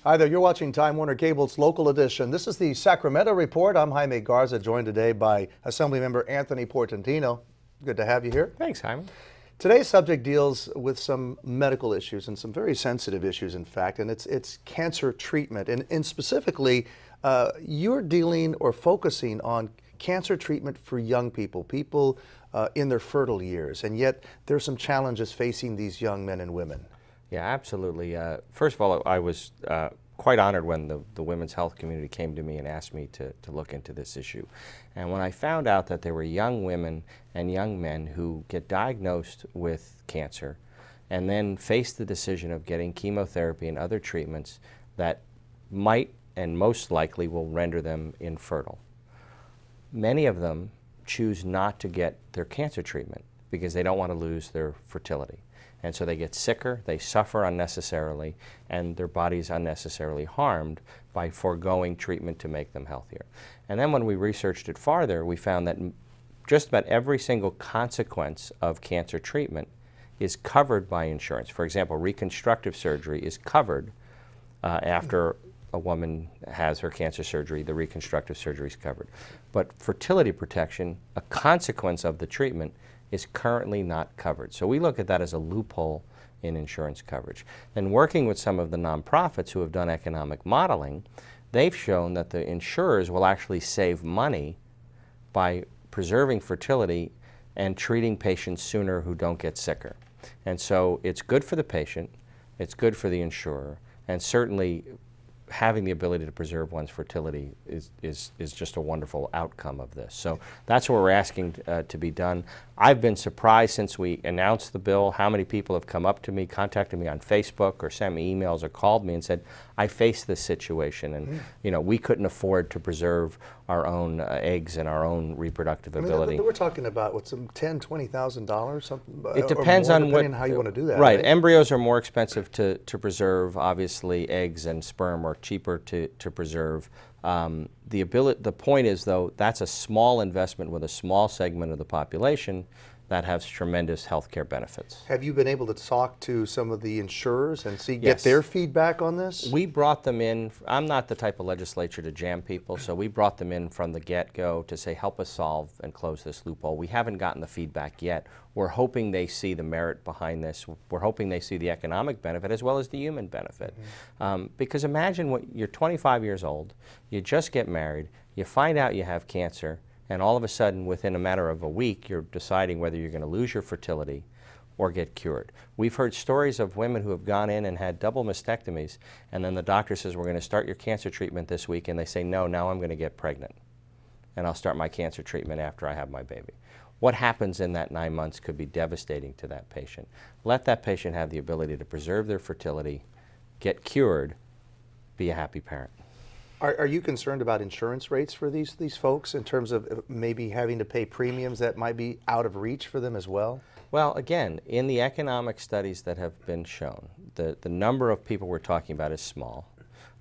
Hi there, you're watching Time Warner Cable's Local Edition. This is the Sacramento Report. I'm Jaime Garza, joined today by Assemblymember Anthony Portantino. Good to have you here. Thanks, Jaime. Today's subject deals with some medical issues and some very sensitive issues, in fact, and it's cancer treatment. And specifically, you're dealing or focusing on cancer treatment for young people, people in their fertile years, and yet there's some challenges facing these young men and women. Yeah, absolutely. First of all, I was quite honored when the women's health community came to me and asked me to look into this issue. And when I found out that there were young women and young men who get diagnosed with cancer and then face the decision of getting chemotherapy and other treatments that might and most likely will render them infertile, many of them choose not to get their cancer treatment because they don't want to lose their fertility. And so they get sicker, they suffer unnecessarily, and their body's unnecessarily harmed by foregoing treatment to make them healthier. And then when we researched it farther, we found that just about every single consequence of cancer treatment is covered by insurance. For example, reconstructive surgery is covered after a woman has her cancer surgery, the reconstructive surgery is covered. But fertility protection, a consequence of the treatment, is currently not covered. So we look at that as a loophole in insurance coverage. And working with some of the nonprofits who have done economic modeling, they've shown that the insurers will actually save money by preserving fertility and treating patients sooner who don't get sicker. And so it's good for the patient, it's good for the insurer, and certainly having the ability to preserve one's fertility is just a wonderful outcome of this. So that's what we're asking to be done. I've been surprised since we announced the bill how many people have come up to me, contacted me on Facebook or sent me emails or called me and said, I face this situation and you know, we couldn't afford to preserve our own eggs and our own reproductive ability. We're talking about what, some $10,000, $20,000, something. It depends on depending on how you want to do that. Right. Embryos are more expensive to preserve. Obviously, eggs and sperm are cheaper to preserve. The point is, though, that's a small investment with a small segment of the population that has tremendous health care benefits. Have you been able to talk to some of the insurers and Yes. get their feedback on this? We brought them in. I'm not the type of legislature to jam people, so we brought them in from the get-go to say, help us solve and close this loophole. We haven't gotten the feedback yet. We're hoping they see the merit behind this. We're hoping they see the economic benefit as well as the human benefit. Because imagine you're 25 years old, you just get married, you find out you have cancer, and all of a sudden, within a matter of a week, you're deciding whether you're going to lose your fertility or get cured. We've heard stories of women who have gone in and had double mastectomies, and then the doctor says, we're going to start your cancer treatment this week, and they say, no, now I'm going to get pregnant, and I'll start my cancer treatment after I have my baby. What happens in that 9 months could be devastating to that patient. Let that patient have the ability to preserve their fertility, get cured, be a happy parent. Are you concerned about insurance rates for these folks in terms of maybe having to pay premiums that might be out of reach for them as well? Well, again, in the economic studies that have been shown, the number of people we're talking about is small.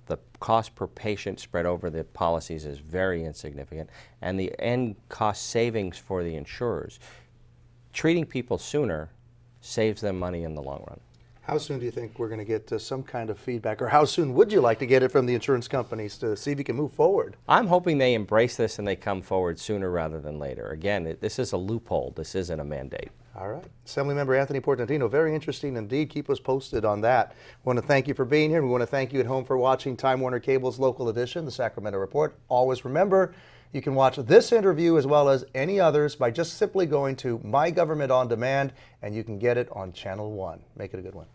The cost per patient spread over the policies is very insignificant, and the end cost savings for the insurers, treating people sooner saves them money in the long run. How soon do you think we're going to get some kind of feedback, or how soon would you like to get it from the insurance companies to see if you can move forward? I'm hoping they embrace this and they come forward sooner rather than later. Again, this is a loophole. This isn't a mandate. All right. Assemblymember Anthony Portantino, very interesting indeed. Keep us posted on that. We want to thank you for being here. We want to thank you at home for watching Time Warner Cable's Local Edition, the Sacramento Report. Always remember, you can watch this interview as well as any others by just simply going to My Government On Demand, and you can get it on Channel 1. Make it a good one.